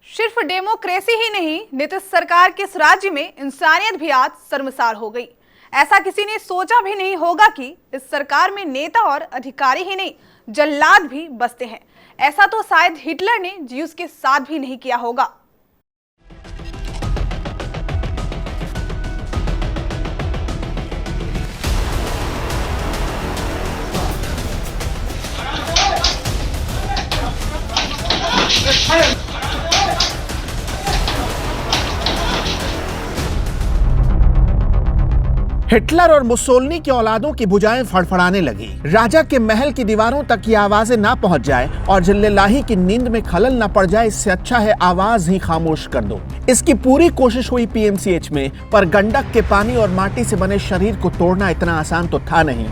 सिर्फ डेमोक्रेसी ही नहीं, नीतीश सरकार के इस राज्य में इंसानियत भी आज शर्मसार हो गई। ऐसा किसी ने सोचा भी नहीं होगा कि इस सरकार में नेता और अधिकारी ही नहीं, जल्लाद भी बसते हैं। ऐसा तो शायद हिटलर ने ज्यूस के साथ भी नहीं किया होगा। हिटलर और मुसोलिनी की औलादों की भुजाएं फड़फड़ाने लगी। राजा के महल की दीवारों तक ये आवाजें ना पहुंच जाए और जिल्लेलाही की नींद में खलल ना पड़ जाए, इससे अच्छा है आवाज ही खामोश कर दो। इसकी पूरी कोशिश हुई पीएमसीएच में, पर गंडक के पानी और माटी से बने शरीर को तोड़ना इतना आसान तो था नहीं।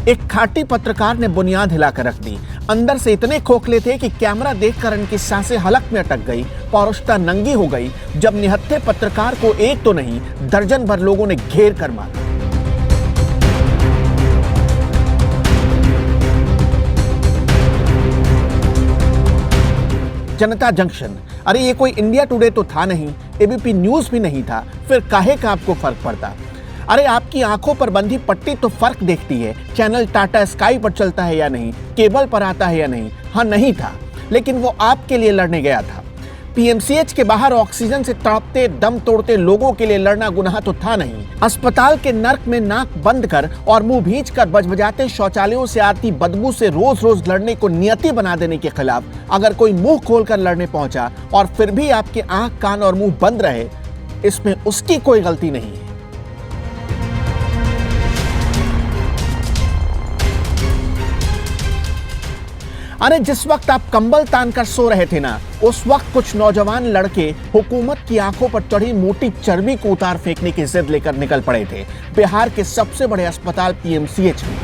एक खाटी पत्रकार ने बुनियाद हिलाकर रख दी। अंदर से इतने खोखले थे कि कैमरा देखकर इनकी सांसें हलक में अटक गई, पौरुषता नंगी हो गई जब निहत्थे पत्रकार को एक तो नहीं दर्जन भर लोगों ने घेर कर मारा। जनता जंक्शन, अरे ये कोई इंडिया टुडे तो था नहीं, एबीपी न्यूज भी नहीं था, फिर काहे का आपको फर्क पड़ता? अरे आपकी आंखों पर बंधी पट्टी तो फर्क देखती है, चैनल टाटा स्काई पर चलता है या नहीं, केबल पर आता है या नहीं। हाँ, नहीं था, लेकिन वो आपके लिए लड़ने गया था। पीएमसीएच के बाहर ऑक्सीजन से तड़पते दम तोड़ते लोगों के लिए लड़ना गुनाह तो था नहीं। अस्पताल के नर्क में नाक बंद कर और मुंह भींच कर बजबजाते शौचालयों से आती बदबू से रोज रोज लड़ने को नियति बना देने के खिलाफ अगर कोई मुंह खोलकर लड़ने पहुंचा और फिर भी आपके आंख कान और मुंह बंद रहे, इसमें उसकी कोई गलती नहीं है। अरे जिस वक्त आप कंबल तान कर सो रहे थे ना, उस वक्त कुछ नौजवान लड़के हुकूमत की आंखों पर चढ़ी मोटी चर्बी को उतार फेंकने की जिद लेकर निकल पड़े थे बिहार के सबसे बड़े अस्पताल पीएमसीएच में।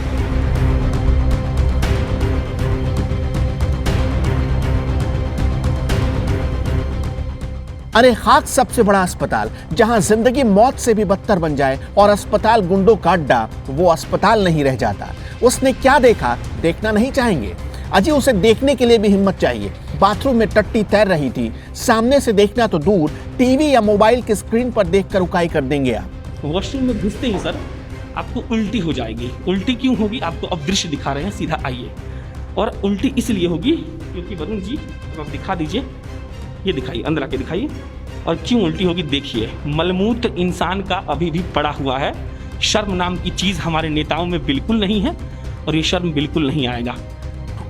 अरे खाक सबसे बड़ा अस्पताल, जहां जिंदगी मौत से भी बदतर बन जाए और अस्पताल गुंडों का अड्डा, वो अस्पताल नहीं रह जाता। उसने क्या देखा, देखना नहीं चाहेंगे? अजी उसे देखने के लिए भी हिम्मत चाहिए। बाथरूम में टट्टी तैर रही थी, सामने से देखना तो दूर, टीवी या मोबाइल की स्क्रीन पर देखकर उकाई कर देंगे आप। वॉशरूम में घुसते ही सर आपको उल्टी हो जाएगी। उल्टी क्यों होगी? आपको अब दृश्य दिखा रहे हैं, सीधा आइए। और उल्टी इसलिए होगी क्योंकि वरुण जी अब दिखा दीजिए, ये दिखाइए, अंदर आके दिखाइए। और क्यों उल्टी होगी देखिए, मलमूत्र इंसान का अभी भी पड़ा हुआ है। शर्म नाम की चीज़ हमारे नेताओं में बिल्कुल नहीं है और ये शर्म बिल्कुल नहीं आएगा।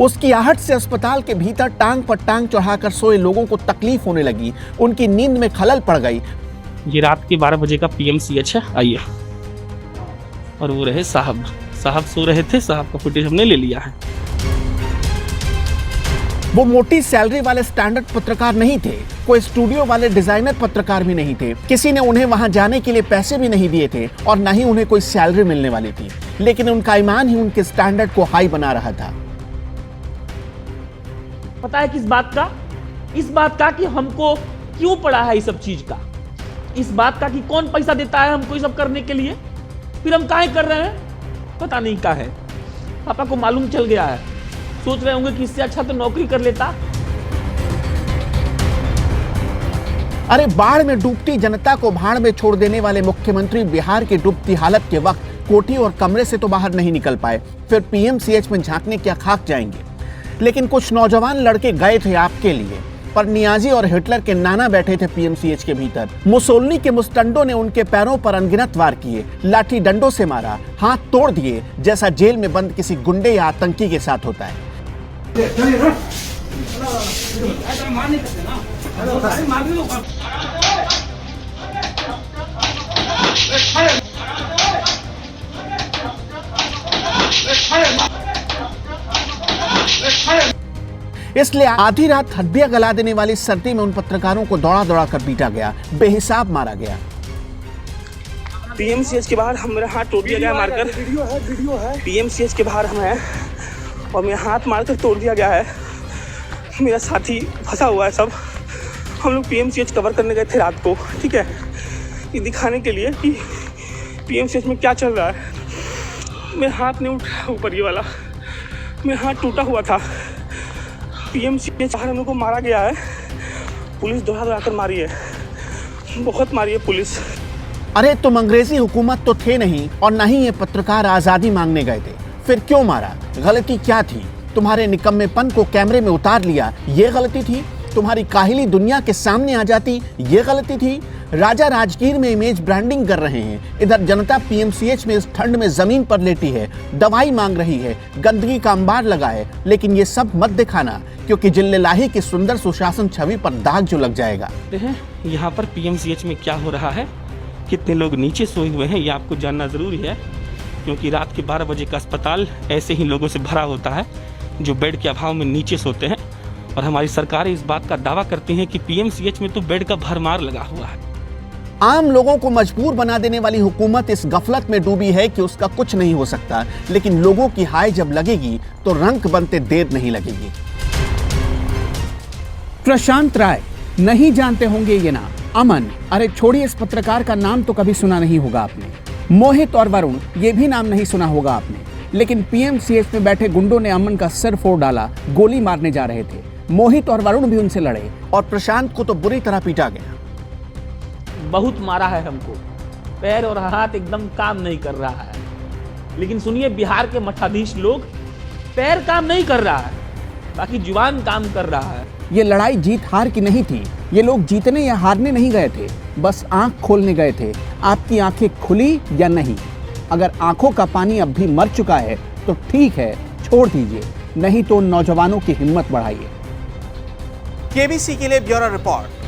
उसकी आहट से अस्पताल के भीतर टांग पर टांग चढ़ाकर सोए लोगों को तकलीफ होने लगी, उनकी नींद में खलल पड़ गई। ये रात के 12 बजे का पीएमसीएच है, आइए। और वो रहे साहब सो रहे थे, साहब का फुटेज हमने ले लिया है। वो मोटी सैलरी वाले स्टैंडर्ड पत्रकार नहीं थे, कोई स्टूडियो वाले डिजाइनर पत्रकार भी नहीं थे। किसी ने उन्हें वहां जाने के लिए पैसे भी नहीं दिए थे और न ही उन्हें कोई सैलरी मिलने वाली थी, लेकिन उनका ईमान ही उनके स्टैंडर्ड को हाई बना रहा था। पता है किस बात का? इस बात का कि हमको क्यों पड़ा है इस सब चीज का, इस बात का कि कौन पैसा देता है हमको ये सब करने के लिए, फिर हम काहे कर रहे हैं पता नहीं का है। पापा को मालूम चल गया है, सोच रहे होंगे कि इससे अच्छा तो नौकरी कर लेता। अरे बाढ़ में डूबती जनता को भाड़ में छोड़ देने वाले मुख्यमंत्री बिहार की डूबती हालत के वक्त कोठी और कमरे से तो बाहर नहीं निकल पाए, फिर पीएमसीएच में झांकने क्या खाक जाएंगे। लेकिन कुछ नौजवान लड़के गए थे आपके लिए, पर नियाजी और हिटलर के नाना बैठे थे पीएमसीएच के भीतर। मुसोलिनी के मुस्टंडों ने उनके पैरों पर अनगिनत वार किए, लाठी डंडों से मारा, हाथ तोड़ दिए, जैसा जेल में बंद किसी गुंडे या आतंकी के साथ होता है। इसलिए आधी रात हड्डियां गला देने वाली सर्दी में उन पत्रकारों को दौड़ा दौड़ा कर पीटा गया, बेहिसाब मारा गया। पीएमसीएच के बाहर मेरा हाथ तोड़ दिया गया मारकर। वीडियो है। पीएमसीएच के बाहर हम हैं और मेरा हाथ मारकर तोड़ दिया गया है। मेरा साथी फंसा हुआ है सब। हम लोग पीएमसीएच कवर करने गए थे रात को, ठीक है, ये दिखाने के लिए कि पीएमसीएच में क्या चल रहा है। मेरा हाथ नहीं उठा, ऊपर ये वाला मेरा हाथ टूटा हुआ था। पीएमसीएच बाहर हम लोग को मारा गया है, पुलिस दोहरा कर मारी है, बहुत मारी है पुलिस। अरे तुम अंग्रेजी हुकूमत तो थे नहीं और न ही ये पत्रकार आजादी मांगने गए थे, फिर क्यों मारा? गलती क्या थी? तुम्हारे निकम्मेपन को कैमरे में उतार लिया, ये गलती थी? तुम्हारी काहिली दुनिया के सामने आ जाती, ये गलती थी? राजा राजगीर में इमेज ब्रांडिंग कर रहे हैं, इधर जनता पीएमसीएच में इस ठंड में जमीन पर लेटी है, दवाई मांग रही है, गंदगी का अंबार लगा है, लेकिन ये सब मत दिखाना, क्योंकि जिल्लेलाही की सुंदर सुशासन छवि पर दाग जो लग जाएगा। यहाँ पर पीएमसीएच में क्या हो रहा है, कितने लोग नीचे सोए हुए हैं, ये आपको जानना ज़रूरी है, क्योंकि रात के 12 बजे का अस्पताल ऐसे ही लोगों से भरा होता है जो बेड के अभाव में नीचे सोते हैं। और हमारी सरकारें इस बात का दावा करती हैं कि पीएमसीएच में तो बेड का भरमार लगा हुआ है। आम लोगों को मजबूर बना देने वाली हुकूमत इस गफलत में डूबी है कि उसका कुछ नहीं हो सकता, लेकिन लोगों की हाय जब लगेगी तो रंक बनते देर नहीं लगेगी। प्रशांत राय, नहीं जानते होंगे ये नाम। अमन, अरे छोड़िए, इस पत्रकार का नाम तो कभी सुना नहीं होगा आपने। मोहित और वरुण, ये भी नाम नहीं सुना होगा आपने। लेकिन पीएमसीएच में बैठे गुंडों ने अमन का सिर फोड़ डाला, गोली मारने जा रहे थे। मोहित और वरुण भी उनसे लड़े और प्रशांत को तो बुरी तरह पीटा गया। बहुत मारा है हमको, पैर और हाथ एकदम काम नहीं कर रहा है। लेकिन सुनिए, बिहार के मठाधीश लोग, पैर काम नहीं कर रहा है, बाकी जुबान काम कर रहा है। ये लड़ाई जीत हार की नहीं थी, ये लोग जीतने या हारने नहीं गए थे, बस आंख खोलने गए थे। आपकी आंखें खुली या नहीं? अगर आंखों का पानी अब भी मर चुका है तो ठीक है, छोड़ दीजिए, नहीं तो नौजवानों की हिम्मत बढ़ाइए। केबीसी के लिए ब्यूरो रिपोर्ट।